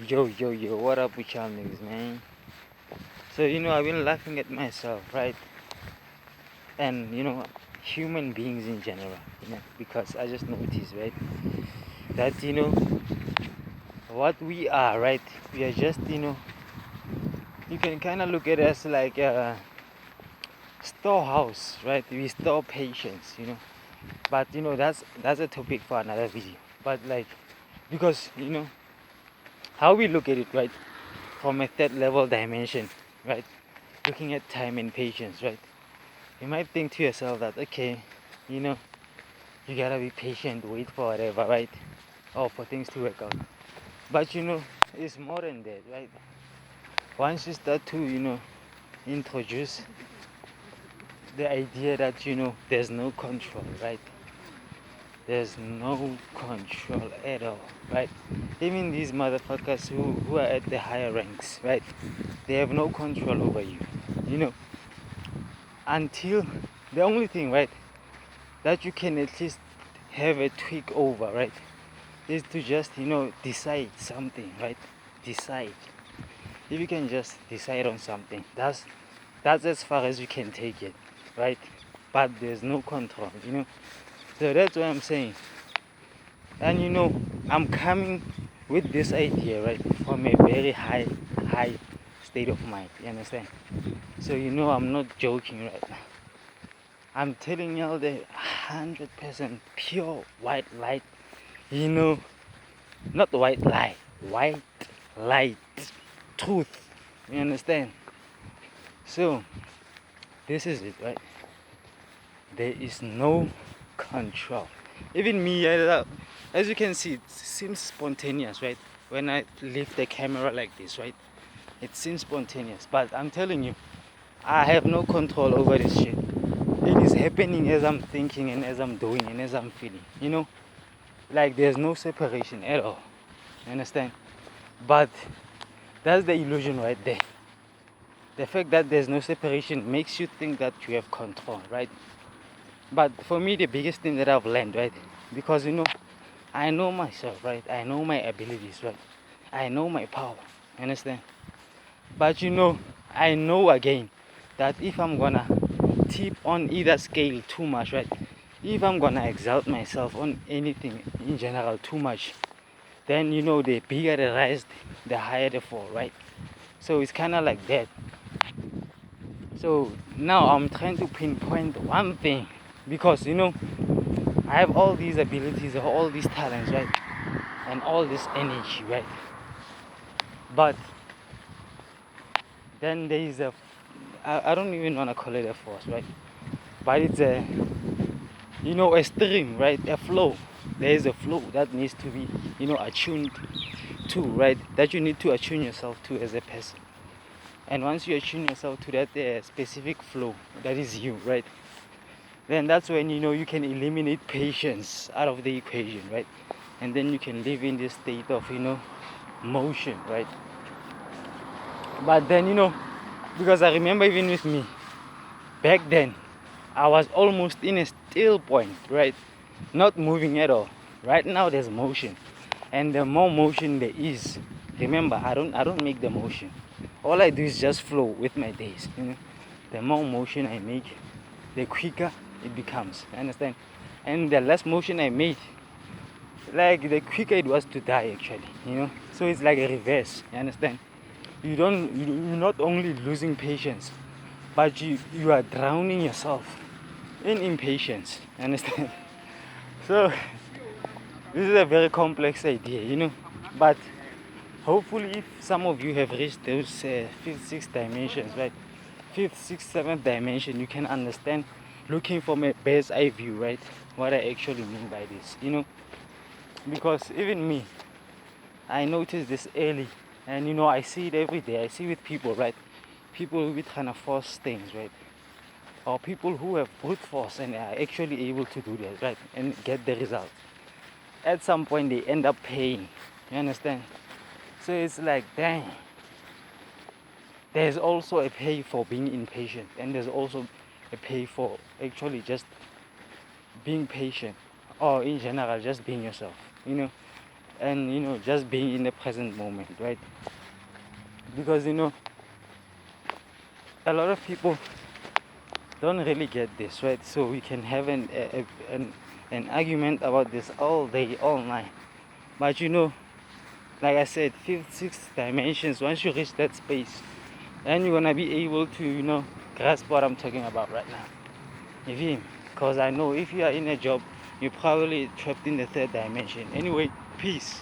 Yo, what up with y'all niggas, man? So, I've been laughing at myself, right? And, human beings in general, because I just noticed, right? That, what we are, right? We are just, you can kind of look at us like a storehouse, right? We store patience, But, that's a topic for another video. But, like, because, how we look at it, right? From a third level dimension, right? Looking at time and patience, right? You might think to yourself that, okay, you know, you gotta be patient, wait for whatever, right? Or for things to work out. But it's more than that, right? Once you start to, introduce the idea that, there's no control, right? There's no control at all, right? Even these motherfuckers who are at the higher ranks, right? They have no control over you, you know, until the only thing, right, that you can at least have a tweak over, right, is to just, decide something, right? Decide. If you can just decide on something, that's as far as you can take it, right? But there's no control, So that's what I'm saying. And I'm coming with this idea, right, from a very high state of mind. You understand? So I'm not joking right now. I'm telling y'all the 100% pure white light, not white lie, white light, truth. You understand? So this is it, right? There is no control. Even me, as you can see, it seems spontaneous, right? When I lift the camera like this, right? It seems spontaneous, but I'm telling you, I have no control over this shit. It is happening as I'm thinking and as I'm doing and as I'm feeling, Like there's no separation at all. You understand? But that's the illusion right there. The fact that there's no separation makes you think that you have control, right? But for me, the biggest thing that I've learned, right? Because I know myself, right? I know my abilities, right? I know my power. You understand? But I know again that if I'm gonna tip on either scale too much, right? If I'm gonna exalt myself on anything in general too much, then the bigger the rise, the higher the fall, right? So it's kind of like that. So now I'm trying to pinpoint one thing because I have all these abilities, all these talents, right? And all this energy, right? But then there is I don't even want to call it a force, right? But it's a stream, right? A flow. There is a flow that needs to be, attuned to, right? That you need to attune yourself to as a person. And once you attune yourself to that specific flow, that is you, right? Then that's when you can eliminate patience out of the equation, right? And then you can live in this state of motion, right? But then because I remember even with me back then, I was almost in a still point, right? Not moving at all. Right now there's motion, and the more motion there is, remember, I don't make the motion. All I do is just flow with my days. The more motion I make, the quicker it becomes. You understand? And the less motion I make, like the quicker it was to die actually. So it's like a reverse. You understand? You're not only losing patience, but you are drowning yourself in impatience. You understand? So this is a very complex idea, but hopefully if some of you have reached those fifth, sixth dimensions, right? Fifth, sixth, seventh dimension, you can understand, looking from a bird's eye view, right? What I actually mean by this, because even me, I noticed this early, and I see it every day. I see with people, right? People who be trying to force things, right? Or people who have brute force and are actually able to do that, right? And get the result. At some point, they end up paying. You understand? So it's like, dang. There's also a pay for being impatient, and there's also a pay for actually just being patient, or in general, just being yourself. and just being in the present moment, right? Because a lot of people don't really get this, right? So we can have an argument about this all day, all night. But like I said, fifth, sixth dimensions, once you reach that space, then you're gonna be able to, grasp what I'm talking about right now. You feel me? Because I know if you are in a job, you're probably trapped in the third dimension. Anyway, peace.